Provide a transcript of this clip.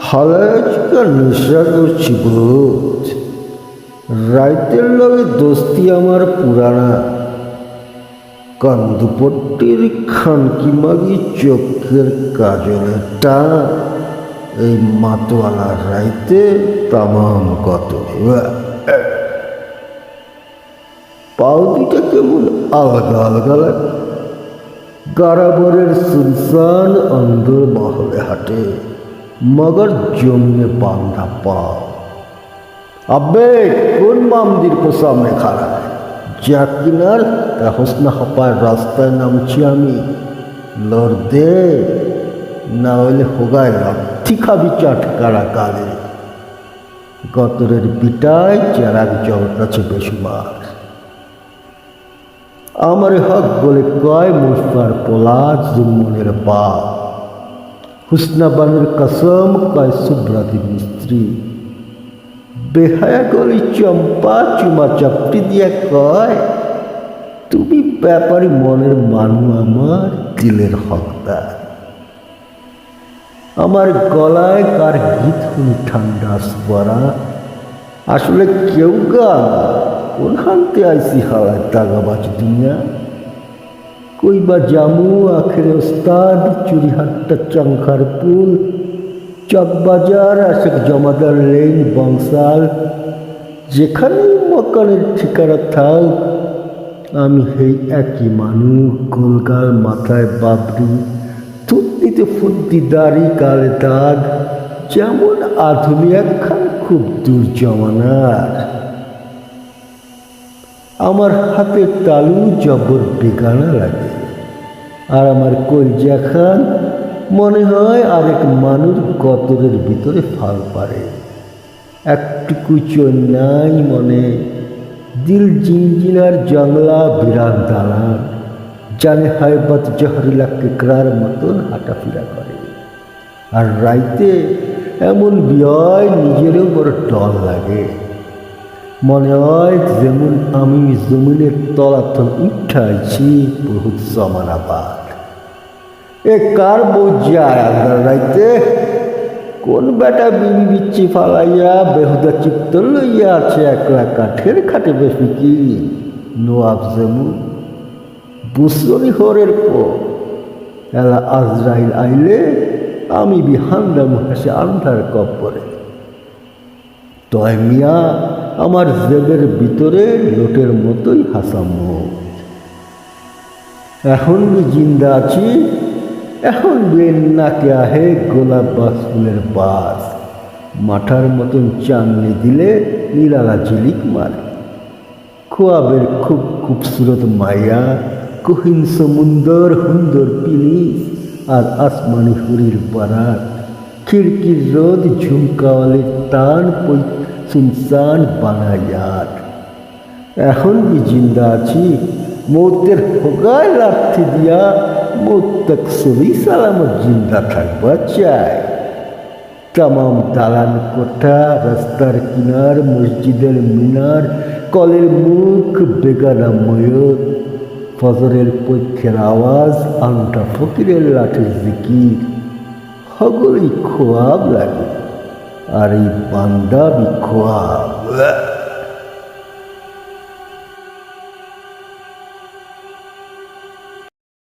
হালাজকা নেশা করছি বোধ। রাইতের লগে দোস্তি আমার পুরানা। কান্দুপট্টির খানকি মাগি চোখের কাজলের টান এই মাতোয়ালা রাইতে তামাম কত। পাও দুইটা কেমন আলগা আলগা লাগে। গারাবরের সুনসান অন্ধর মহলে হাঁটে মগর জমিয়ে বান্ধা পাও। আব্বে কোন মামদির কো সামনে খাড়া যা কিনার তা হোসনা হপায় রাস্তায় নামছি আমি। লড় দে না হইলে হোগায় লাঠি খাবি চাটকারা কালে। গতরের বিটায় চেরাক জলটাছে বেশুমার। আমার হক বলে কয় মুস্তার পোলা জুম্মনের পা। হুসনাবানের কসম কয় সুব্রাতি মিস্ত্রি। বেহায়া গলি চম্পা চুমা চাপটি দিয়া কয় তুমি ব্যাপারী মনের মানু আমার দিলের হকদার। আমার গলায় কার গীত শুনি ঠান্ডা সুবারা। আসলে কেউ গান কোন হানতে আইসি হালায় তাগাবাজ দুনিয়া। কইবা জামু আখেরে ওস্তাদ চুরিহাট্টা চাংখার পুল চকবাজার আশেক জমাদার লেন বংশাল। যেখানেই মকানের ঠিকানা থাক আমি হেই একই মানু। গোলগাল মাথায় বাবরি থুতনিতে ফুদ্দি দাড়ি গালে দাগ। যেমন আধুনিক একখান খুব দূর জমানার। আমার হাতের তালু জবর বেগানা লাগে। আর আমার কলজা খান মনে হয় আরেক মানুষ গতরের ভিতরে ফাল পারে। একটুকু চন্যাই মনে দিল জিনজিনার জংলা বিরান দালান। জানে হায়বত জহরিলা কেকড়ার মতন হাঁটাফেরা করে। আর রাইতে এমন বিয় নিজেরও বড় ডর লাগে। মনে হয় যেমন আমি জমিনের তলাতল উঠাইছি বহুত জমানাবাদ। এ কার বোঝায় আন্ধার রাইতে কোন বেটা বিবি বিচ্ছি ফালাইয়া বেহুদা চিত্ত লইয়া আছে একলা কাঠের খাটে বেশি কি নোয়াব যেমন বুসরি হরের পো। এলা আজরাইল আইলে আমি বিহান্দা মুহাসে আন্ধার কব্বরে। তয় মিয়া আমার জেবের ভিতরে লোটের মতোই হাসাম। এখন বি জিন্দা আছি। এখন বেন নাকে আহে গোলাপ বাস ফুলের বাস। মাঠার মতন চাননি দিলে নিরালা ঝিলিক মারে। খোয়াবের খুব খুবসুরত মাইয়া কহিন সমুন্দর হুন্দর পিলিস আর আসমানি হুরির বারাত। খিড়কির রোদ ঝুমকাওয়ালের টান সুনসান বানায়াত। এখন বি জিন্দা আছি মৌতের হোগায় লাঠি দিয়া মৌত তক সবই সালামত জিন্দা থাকবা চাই। তামাম দালান কোঠা রাস্তার কিনার মসজিদের মিনার কলের মুখ বেগানা ময়ূর। ফজরের পক্ষের আওয়াজ আংটা ফকিরের লাঠির জিকির। হগলই খোয়াব লাগে আর এই বান্দা বি খোয়াব।